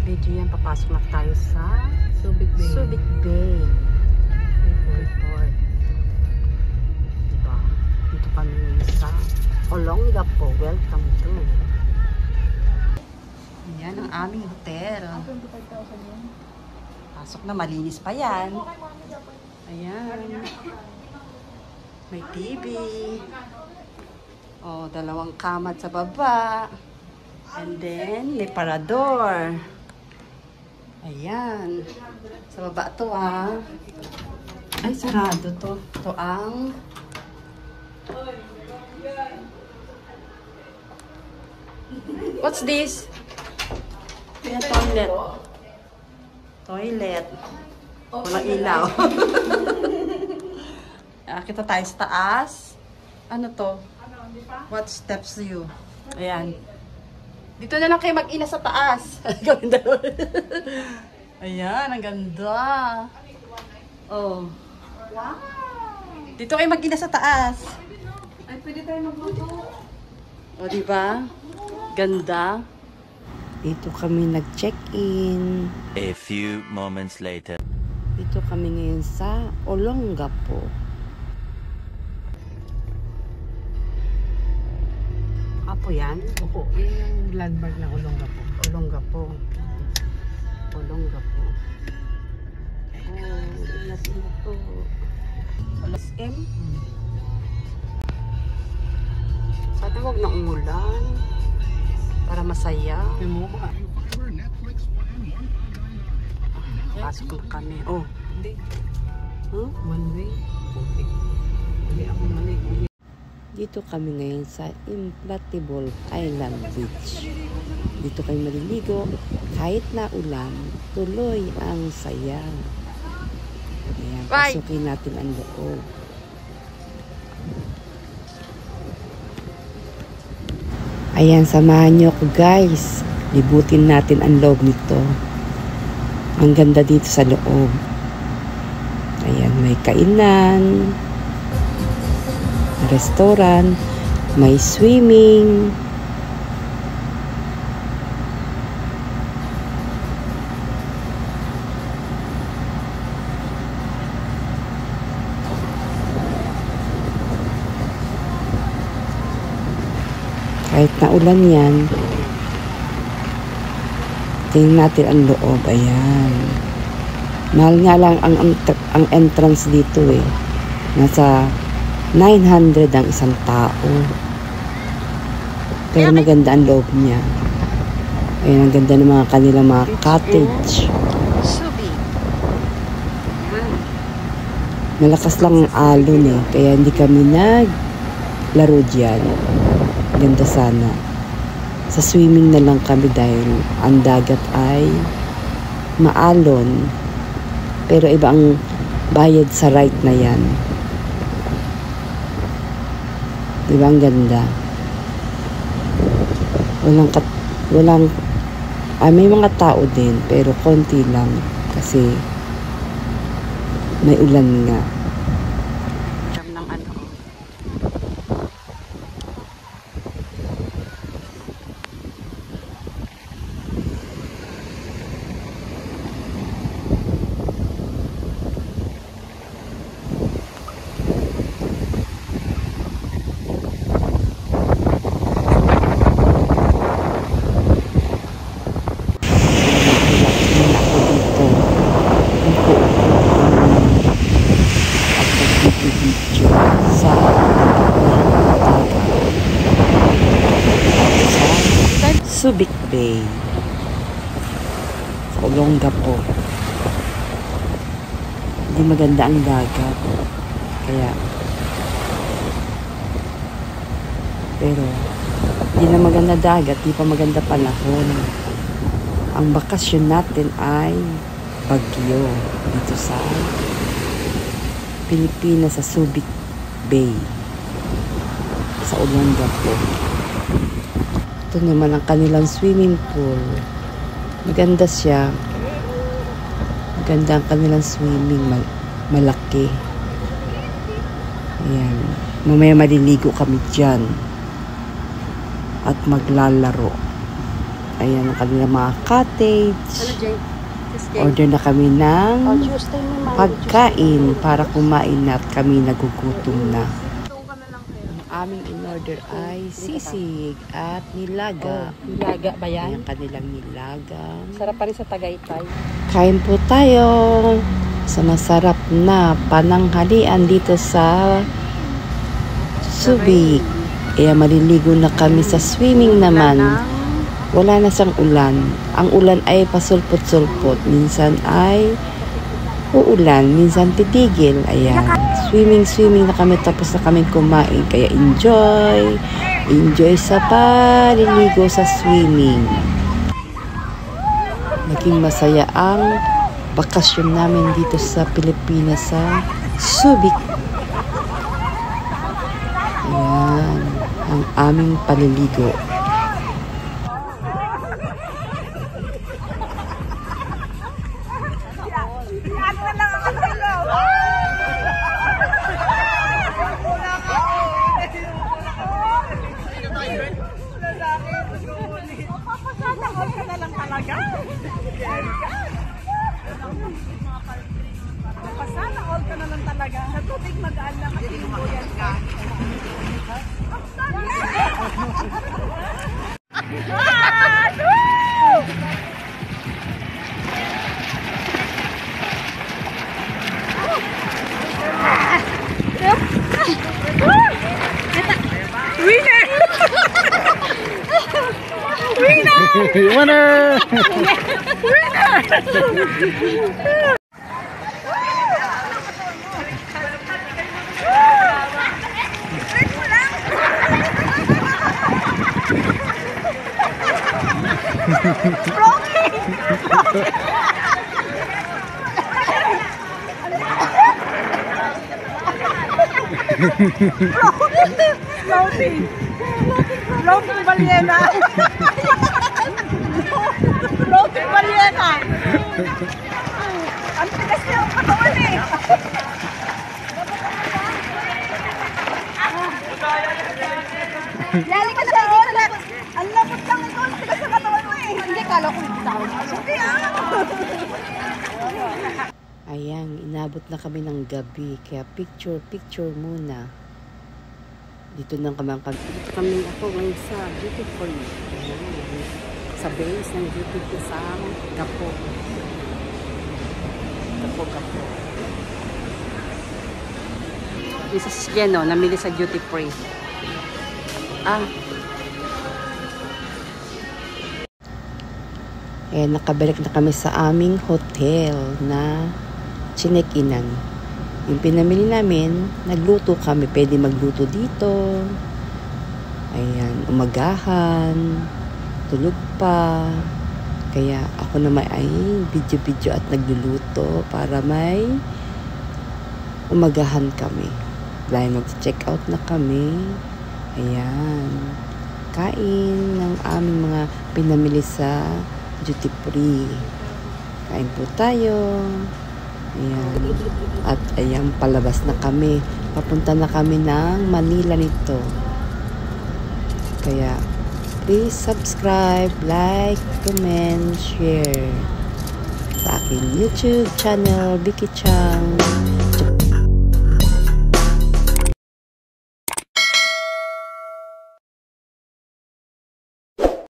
video yan. Papasok na tayo sa Subic Bay. Report. Diba? Dito kami sa Olongapo. Welcome to. Yan ang aming hotel. Pasok na, malinis pa yan. Ayan. May TV. Oh, dalawang kamat sa baba. And then, may parador. Ayan. Sa baba to Ay, sarado to. Ito ang what's this? Ayan, toilet. Toilet. Walang ilaw. Kita tayo sa taas. Ano to? What steps you? Ayan. Dito na lang kayo mag-ina sa taas. Ayan, ang ganda. Oh. Wow. Dito kayo mag-ina sa taas. Ay, pwede tayo magluto. O, diba? Ganda. Dito kami nag-check-in. A few moments later. Dito kami ngayon sa Olongapo. Apo yan? Opo, yun yung landmark ng Olongapo. Olongapo. Olongapo. Oh, ilas na to. Alas M? Sana huwag na umulan. Para masaya. Pasok na kami. Oh. Hindi. Huh? One way. Okay. Hindi ako mali. Dito kami ngayon sa Inflatable Island Beach. Dito kayo maliligo. Kahit na ulan, tuloy ang saya. Ayan, pasukin natin ang loob. Ayan, samahan nyo ko guys. Libutin natin ang loob nito. Ang ganda dito sa loob. Ayan, may kainan. Restaurant, may swimming. Kahit na ulan yan, tingnan natin ang loob. Ayan. Mahal nga lang ang entrance dito eh. Nasa 900 ang isang tao. Pero maganda ang loob niya. Ayan, ang ganda ng mga kanilang mga cottage. Malakas lang ang alon eh. Kaya hindi kami naglaro dyan. Ganda sana. Sa swimming na lang kami dahil ang dagat ay maalon. Pero iba ang bayad sa ride na yan. Diba ang ganda? May mga tao din pero konti lang kasi may ulan nga. Ng ano? Subic Bay sa Olongapo. Hindi maganda ang dagat pero hindi na maganda dagat, hindi pa maganda panahon. Ang bakasyon natin ay Baguio dito sa Pilipinas, sa Subic Bay sa Olongapo. Ito naman ang kanilang swimming pool. Maganda siya. Maganda ang kanilang swimming. Malaki. Ayan. Mamaya maliligo kami dyan. At maglalaro. Ayan ang kanilang mga cottage. Ano, Jay? Order na kami ng Tuesday naman. pagkain para kumain na at kami nagugutom na. Ang aming in-order ay sisig at nilaga. Nilaga ba yan? Ayan kanilang nilaga. Sarap pa rin sa Tagaytay. Kain po tayo sa masarap na pananghalian dito sa Subic. Kaya maliligo na kami sa swimming naman. Wala na siyang ulan. Ang ulan ay pasulpot-sulpot. Minsan ay uulan, minsan titigil. Ayan. Swimming na kami tapos na kami kumain. Kaya enjoy sa paliligo sa swimming. Naging masaya ang bakasyon namin dito sa Pilipinas sa Subic. Ayan, ang aming paliligo. Sana all ka na lang talaga. Sa tubig magaan lang at inubuyan ka. Winner! Floating baliena. Floating baliena. Ang tigas niya ang katawan eh. Yali ka na dito lang. Ang lambot lang ito. Ang tigas sa katawan mo eh. Hindi, kala ko tawag. Hindi Ayan, inabot na kami ng gabi. Kaya picture muna. Dito na kami ako ngayon sa duty free. Sa base ng duty free sa Gapo. Gapo. Isa si Jeno, namili sa duty free. Nakabalik na kami sa aming hotel na chinek-inan. Yung pinamili namin, nagluto kami. Pwede magluto dito. Ayan, umagahan, tulog pa. Kaya ako naman ay video at nagluluto para may umagahan kami. Dahil mag-check out na kami. Ayan, kain ng aming mga pinamili sa duty free. Kain po tayo. Ayan. At ayan, palabas na kami. Papunta na kami ng Manila nito. Kaya, please subscribe, like, comment, share sa aking YouTube channel, Vicky Chang.